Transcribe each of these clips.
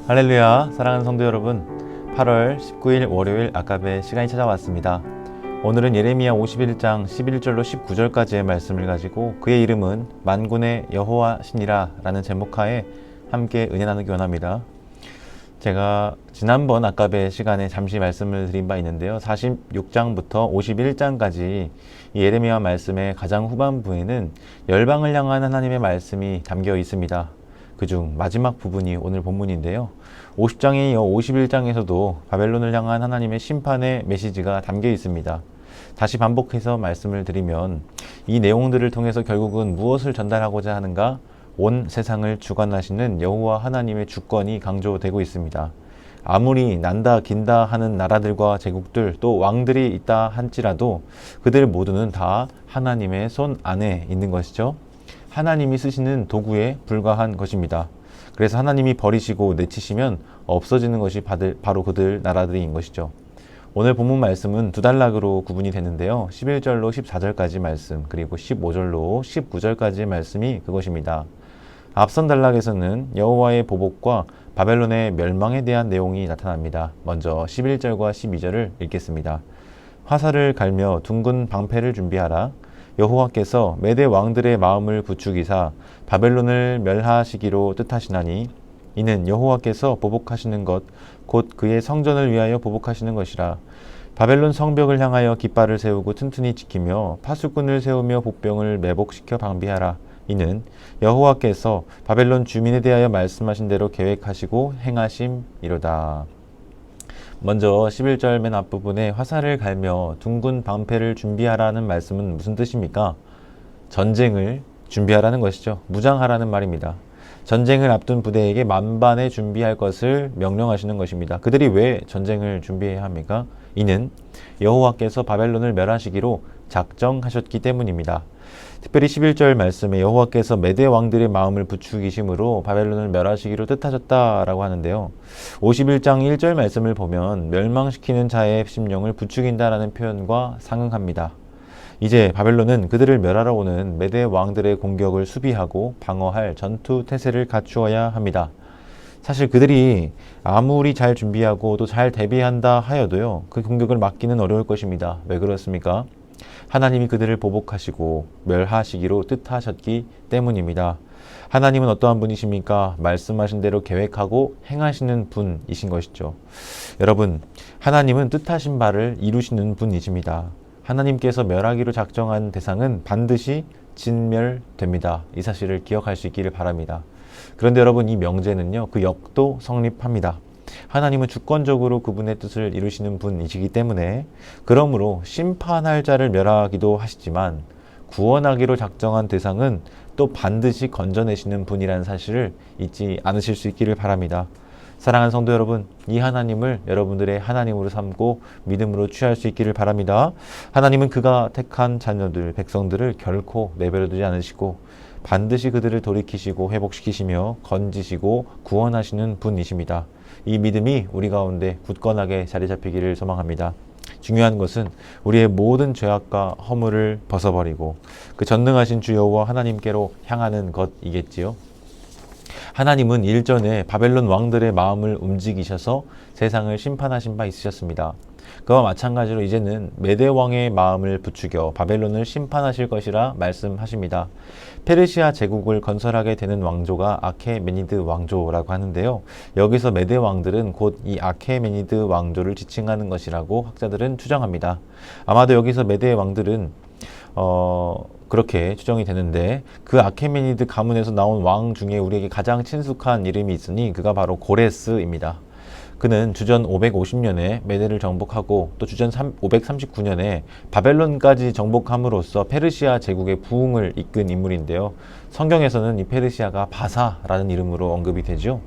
할렐루야, 사랑하는 성도 여러분, 8월 19일 월요일 아까베 시간이 찾아왔습니다. 오늘은 예레미야 51장 11절로 19절까지의 말씀을 가지고 그의 이름은 만군의 여호와시니라 라는 제목하에 함께 은혜 나누기 원합니다. 제가 지난번 아까베 시간에 잠시 말씀을 드린 바 있는데요, 46장부터 51장까지 이 예레미야 말씀의 가장 후반부에는 열방을 향한 하나님의 말씀이 담겨 있습니다. 그중 마지막 부분이 오늘 본문인데요, 50장에 이어 51장에서도 바벨론을 향한 하나님의 심판의 메시지가 담겨 있습니다. 다시 반복해서 말씀을 드리면 이 내용들을 통해서 결국은 무엇을 전달하고자 하는가? 온 세상을 주관하시는 여호와 하나님의 주권이 강조되고 있습니다. 아무리 난다 긴다 하는 나라들과 제국들 또 왕들이 있다 할지라도 그들 모두는 다 하나님의 손 안에 있는 것이죠. 하나님이 쓰시는 도구에 불과한 것입니다. 그래서 하나님이 버리시고 내치시면 없어지는 것이 바로 그들 나라들인 것이죠. 오늘 본문 말씀은 두 단락으로 구분이 되는데요, 11절로 14절까지 말씀, 그리고 15절로 19절까지의 말씀이 그것입니다. 앞선 단락에서는 여호와의 보복과 바벨론의 멸망에 대한 내용이 나타납니다. 먼저 11절과 12절을 읽겠습니다. 화살을 갈며 둥근 방패를 준비하라. 여호와께서 메대 왕들의 마음을 부추기사 바벨론을 멸하시기로 뜻하시나니 이는 여호와께서 보복하시는 것 곧 그의 성전을 위하여 보복하시는 것이라. 바벨론 성벽을 향하여 깃발을 세우고 튼튼히 지키며 파수꾼을 세우며 복병을 매복시켜 방비하라. 이는 여호와께서 바벨론 주민에 대하여 말씀하신 대로 계획하시고 행하심이로다. 먼저 11절 맨 앞부분에 화살을 갈며 둥근 방패를 준비하라는 말씀은 무슨 뜻입니까? 전쟁을 준비하라는 것이죠. 무장하라는 말입니다. 전쟁을 앞둔 부대에게 만반의 준비할 것을 명령하시는 것입니다. 그들이 왜 전쟁을 준비해야 합니까? 이는 여호와께서 바벨론을 멸하시기로 작정하셨기 때문입니다. 특별히 11절 말씀에 여호와께서 메대 왕들의 마음을 부추기심으로 바벨론을 멸하시기로 뜻하셨다라고 하는데요, 51장 1절 말씀을 보면 멸망시키는 자의 심령을 부추긴다라는 표현과 상응합니다. 이제 바벨론은 그들을 멸하러 오는 메대 왕들의 공격을 수비하고 방어할 전투 태세를 갖추어야 합니다. 사실 그들이 아무리 잘 준비하고 또 잘 대비한다 하여도요, 그 공격을 막기는 어려울 것입니다. 왜 그렇습니까? 하나님이 그들을 보복하시고 멸하시기로 뜻하셨기 때문입니다. 하나님은 어떠한 분이십니까? 말씀하신 대로 계획하고 행하시는 분이신 것이죠. 여러분, 하나님은 뜻하신 바를 이루시는 분이십니다. 하나님께서 멸하기로 작정한 대상은 반드시 진멸됩니다. 이 사실을 기억할 수 있기를 바랍니다. 그런데 여러분, 이 명제는요, 그 역도 성립합니다. 하나님은 주권적으로 그분의 뜻을 이루시는 분이시기 때문에, 그러므로 심판할 자를 멸하기도 하시지만 구원하기로 작정한 대상은 또 반드시 건져내시는 분이라는 사실을 잊지 않으실 수 있기를 바랍니다. 사랑하는 성도 여러분, 이 하나님을 여러분들의 하나님으로 삼고 믿음으로 취할 수 있기를 바랍니다. 하나님은 그가 택한 자녀들, 백성들을 결코 내버려두지 않으시고 반드시 그들을 돌이키시고 회복시키시며 건지시고 구원하시는 분이십니다. 이 믿음이 우리 가운데 굳건하게 자리 잡히기를 소망합니다. 중요한 것은 우리의 모든 죄악과 허물을 벗어버리고 그 전능하신 주 여호와 하나님께로 향하는 것이겠지요. 하나님은 일전에 바벨론 왕들의 마음을 움직이셔서 세상을 심판하신 바 있으셨습니다. 그와 마찬가지로 이제는 메대 왕의 마음을 부추겨 바벨론을 심판하실 것이라 말씀하십니다. 페르시아 제국을 건설하게 되는 왕조가 아케메니드 왕조라고 하는데요, 여기서 메대 왕들은 곧 이 아케메니드 왕조를 지칭하는 것이라고 학자들은 추정합니다. 아마도 여기서 메대 왕들은 그렇게 추정이 되는데, 그 아케메니드 가문에서 나온 왕 중에 우리에게 가장 친숙한 이름이 있으니 그가 바로 고레스입니다. 그는 주전 550년에 메대를 정복하고 또 주전 539년에 바벨론까지 정복함으로써 페르시아 제국의 부흥을 이끈 인물인데요, 성경에서는 이 페르시아가 바사라는 이름으로 언급이 되죠.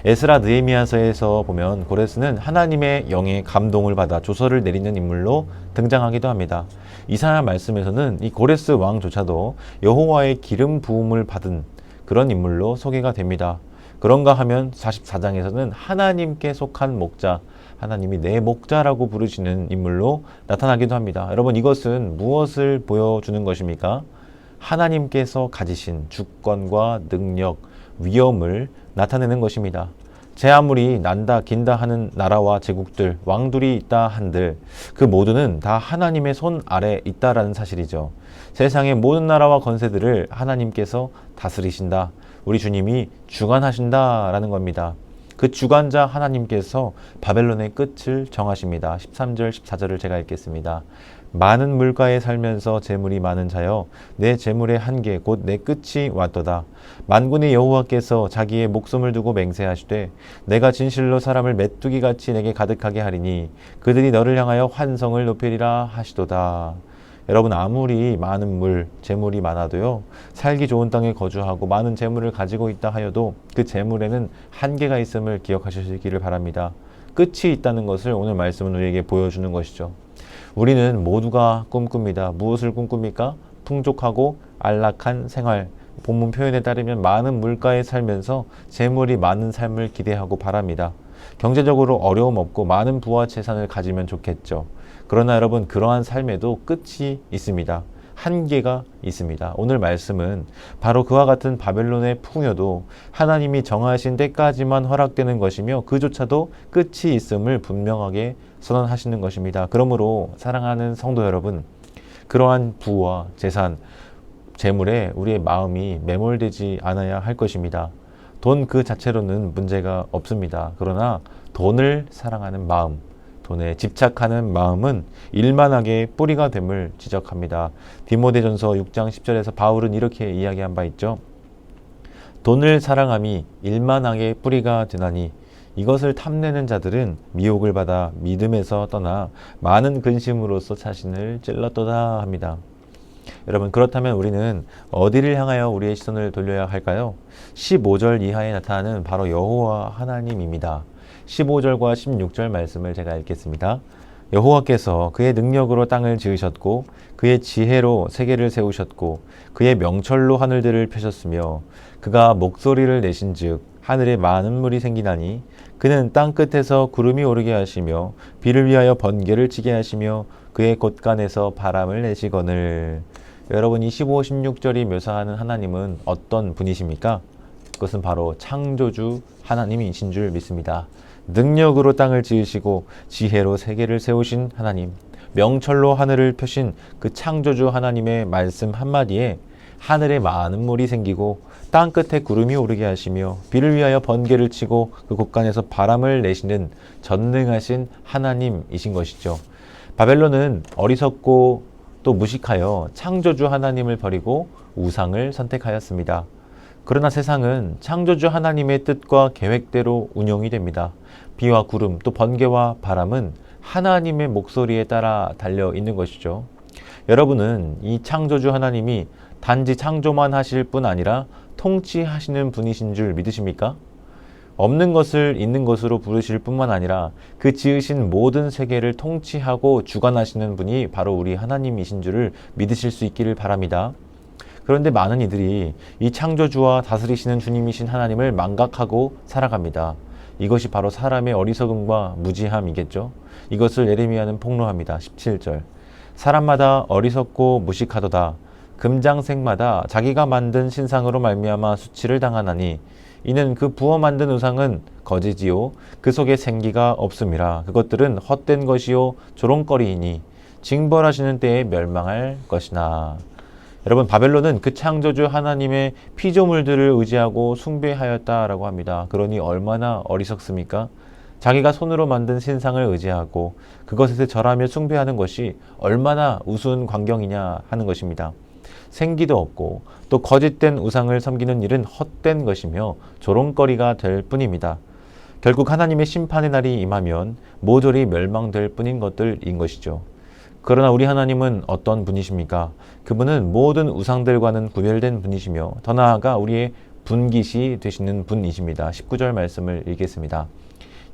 에스라 느헤미야서에서 보면 고레스는 하나님의 영의 감동을 받아 조서를 내리는 인물로 등장하기도 합니다. 이사야 말씀에서는 이 고레스 왕조차도 여호와의 기름 부음을 받은 그런 인물로 소개가 됩니다. 그런가 하면 44장에서는 하나님께 속한 목자, 하나님이 내 목자라고 부르시는 인물로 나타나기도 합니다. 여러분, 이것은 무엇을 보여주는 것입니까? 하나님께서 가지신 주권과 능력, 위엄을 나타내는 것입니다. 제 아무리 난다 긴다 하는 나라와 제국들, 왕들이 있다 한들 그 모두는 다 하나님의 손 아래 있다라는 사실이죠. 세상의 모든 나라와 건세들을 하나님께서 다스리신다. 우리 주님이 주관하신다라는 겁니다. 그 주관자 하나님께서 바벨론의 끝을 정하십니다. 13절, 14절을 제가 읽겠습니다. 많은 물가에 살면서 재물이 많은 자여 내 재물의 한계 곧 내 끝이 왔도다. 만군의 여호와께서 자기의 목숨을 두고 맹세하시되 내가 진실로 사람을 메뚜기같이 내게 가득하게 하리니 그들이 너를 향하여 환성을 높이리라 하시도다. 여러분, 아무리 많은 재물이 많아도요, 살기 좋은 땅에 거주하고 많은 재물을 가지고 있다 하여도 그 재물에는 한계가 있음을 기억하시기를 바랍니다. 끝이 있다는 것을 오늘 말씀은 우리에게 보여주는 것이죠. 우리는 모두가 꿈꿉니다. 무엇을 꿈꿉니까? 풍족하고 안락한 생활. 본문 표현에 따르면 많은 물가에 살면서 재물이 많은 삶을 기대하고 바랍니다. 경제적으로 어려움 없고 많은 부와 재산을 가지면 좋겠죠. 그러나 여러분, 그러한 삶에도 끝이 있습니다. 한계가 있습니다. 오늘 말씀은 바로 그와 같은 바벨론의 풍요도 하나님이 정하신 때까지만 허락되는 것이며 그조차도 끝이 있음을 분명하게 선언하시는 것입니다. 그러므로 사랑하는 성도 여러분, 그러한 부와 재산, 재물에 우리의 마음이 매몰되지 않아야 할 것입니다. 돈 그 자체로는 문제가 없습니다. 그러나 돈을 사랑하는 마음, 돈에 집착하는 마음은 일만하게 뿌리가 됨을 지적합니다. 디모데전서 6장 10절에서 바울은 이렇게 이야기한 바 있죠. 돈을 사랑함이 일만하게 뿌리가 되나니 이것을 탐내는 자들은 미혹을 받아 믿음에서 떠나 많은 근심으로써 자신을 찔렀도다 합니다. 여러분, 그렇다면 우리는 어디를 향하여 우리의 시선을 돌려야 할까요? 15절 이하에 나타나는 바로 여호와 하나님입니다. 15절과 16절 말씀을 제가 읽겠습니다. 여호와께서 그의 능력으로 땅을 지으셨고 그의 지혜로 세계를 세우셨고 그의 명철로 하늘들을 펴셨으며 그가 목소리를 내신즉 하늘에 많은 물이 생기나니 그는 땅 끝에서 구름이 오르게 하시며 비를 위하여 번개를 치게 하시며 그의 곳간에서 바람을 내시거늘. 여러분, 이 15, 16절이 묘사하는 하나님은 어떤 분이십니까? 그것은 바로 창조주 하나님이신 줄 믿습니다. 능력으로 땅을 지으시고 지혜로 세계를 세우신 하나님, 명철로 하늘을 펴신 그 창조주 하나님의 말씀 한마디에 하늘에 많은 물이 생기고 땅 끝에 구름이 오르게 하시며 비를 위하여 번개를 치고 그 곳간에서 바람을 내시는 전능하신 하나님이신 것이죠. 바벨론은 어리석고 또 무식하여 창조주 하나님을 버리고 우상을 선택하였습니다. 그러나 세상은 창조주 하나님의 뜻과 계획대로 운영이 됩니다. 비와 구름 또 번개와 바람은 하나님의 목소리에 따라 달려 있는 것이죠. 여러분은 이 창조주 하나님이 단지 창조만 하실 뿐 아니라 통치하시는 분이신 줄 믿으십니까? 없는 것을 있는 것으로 부르실 뿐만 아니라 그 지으신 모든 세계를 통치하고 주관하시는 분이 바로 우리 하나님이신 줄을 믿으실 수 있기를 바랍니다. 그런데 많은 이들이 이 창조주와 다스리시는 주님이신 하나님을 망각하고 살아갑니다. 이것이 바로 사람의 어리석음과 무지함이겠죠. 이것을 예레미야는 폭로합니다. 17절. 사람마다 어리석고 무식하도다. 금장색마다 자기가 만든 신상으로 말미암아 수치를 당하나니 이는 그 부어 만든 우상은 거지지요 그 속에 생기가 없음이라. 그것들은 헛된 것이요 조롱거리이니 징벌하시는 때에 멸망할 것이나. 여러분, 바벨론은 그 창조주 하나님의 피조물들을 의지하고 숭배하였다라고 합니다. 그러니 얼마나 어리석습니까? 자기가 손으로 만든 신상을 의지하고 그것에 절하며 숭배하는 것이 얼마나 우스운 광경이냐 하는 것입니다. 생기도 없고 또 거짓된 우상을 섬기는 일은 헛된 것이며 조롱거리가 될 뿐입니다. 결국 하나님의 심판의 날이 임하면 모조리 멸망될 뿐인 것들인 것이죠. 그러나 우리 하나님은 어떤 분이십니까? 그분은 모든 우상들과는 구별된 분이시며 더 나아가 우리의 분깃이 되시는 분이십니다. 19절 말씀을 읽겠습니다.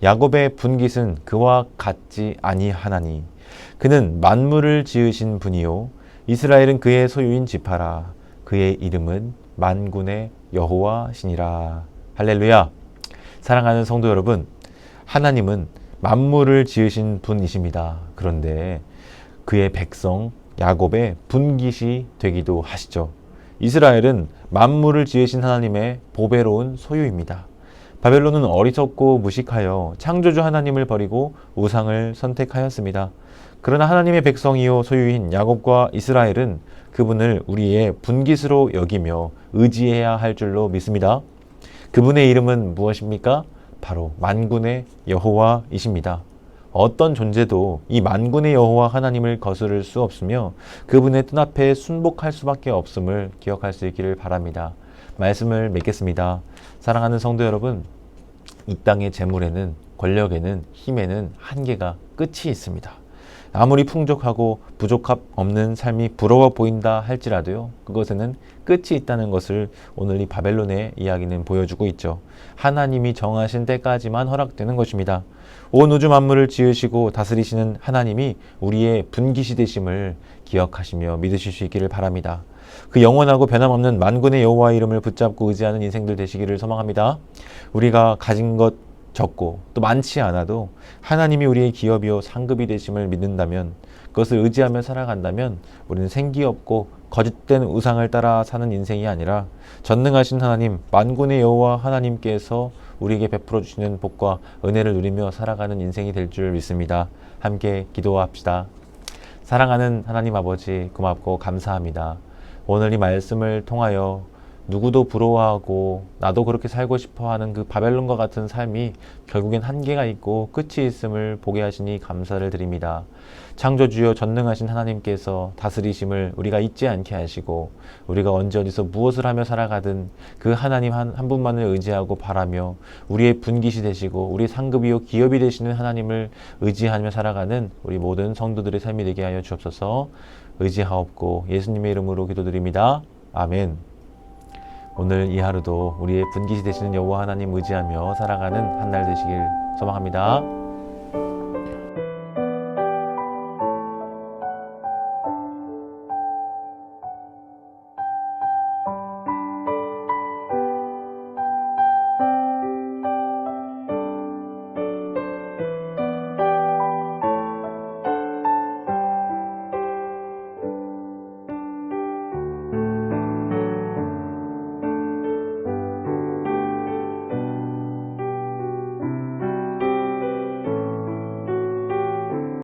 야곱의 분깃은 그와 같지 아니하나니 그는 만물을 지으신 분이요 이스라엘은 그의 소유인 지파라. 그의 이름은 만군의 여호와시니라. 할렐루야. 사랑하는 성도 여러분, 하나님은 만물을 지으신 분이십니다. 그런데 그의 백성 야곱의 분깃이 되기도 하시죠. 이스라엘은 만물을 지으신 하나님의 보배로운 소유입니다. 바벨론은 어리석고 무식하여 창조주 하나님을 버리고 우상을 선택하였습니다. 그러나 하나님의 백성이요 소유인 야곱과 이스라엘은 그분을 우리의 분깃으로 여기며 의지해야 할 줄로 믿습니다. 그분의 이름은 무엇입니까? 바로 만군의 여호와이십니다. 어떤 존재도 이 만군의 여호와 하나님을 거스를 수 없으며 그분의 뜻 앞에 순복할 수밖에 없음을 기억할 수 있기를 바랍니다. 말씀을 맺겠습니다. 사랑하는 성도 여러분, 이 땅의 재물에는, 권력에는, 힘에는 한계가 끝이 있습니다. 아무리 풍족하고 부족함 없는 삶이 부러워 보인다 할지라도요, 그것에는 끝이 있다는 것을 오늘 이 바벨론의 이야기는 보여주고 있죠. 하나님이 정하신 때까지만 허락되는 것입니다. 온 우주 만물을 지으시고 다스리시는 하나님이 우리의 분깃이 되심을 기억하시며 믿으실 수 있기를 바랍니다. 그 영원하고 변함없는 만군의 여호와 이름을 붙잡고 의지하는 인생들 되시기를 소망합니다. 우리가 가진 것 적고 또 많지 않아도 하나님이 우리의 기업이요 상급이 되심을 믿는다면, 그것을 의지하며 살아간다면 우리는 생기 없고 거짓된 우상을 따라 사는 인생이 아니라 전능하신 하나님, 만군의 여호와 하나님께서 우리에게 베풀어 주시는 복과 은혜를 누리며 살아가는 인생이 될 줄 믿습니다. 함께 기도합시다. 사랑하는 하나님 아버지, 고맙고 감사합니다. 오늘 이 말씀을 통하여 누구도 부러워하고 나도 그렇게 살고 싶어하는 그 바벨론과 같은 삶이 결국엔 한계가 있고 끝이 있음을 보게 하시니 감사를 드립니다. 창조주여 전능하신 하나님께서 다스리심을 우리가 잊지 않게 하시고, 우리가 언제 어디서 무엇을 하며 살아가든 그 하나님 한 분만을 의지하고 바라며 우리의 분깃이 되시고 우리 상급이요 기업이 되시는 하나님을 의지하며 살아가는 우리 모든 성도들의 삶이 되게 하여 주옵소서. 의지하옵고 예수님의 이름으로 기도드립니다. 아멘. 오늘 이 하루도 우리의 분깃이 되시는 여호와 하나님 의지하며 살아가는 한 날 되시길 소망합니다.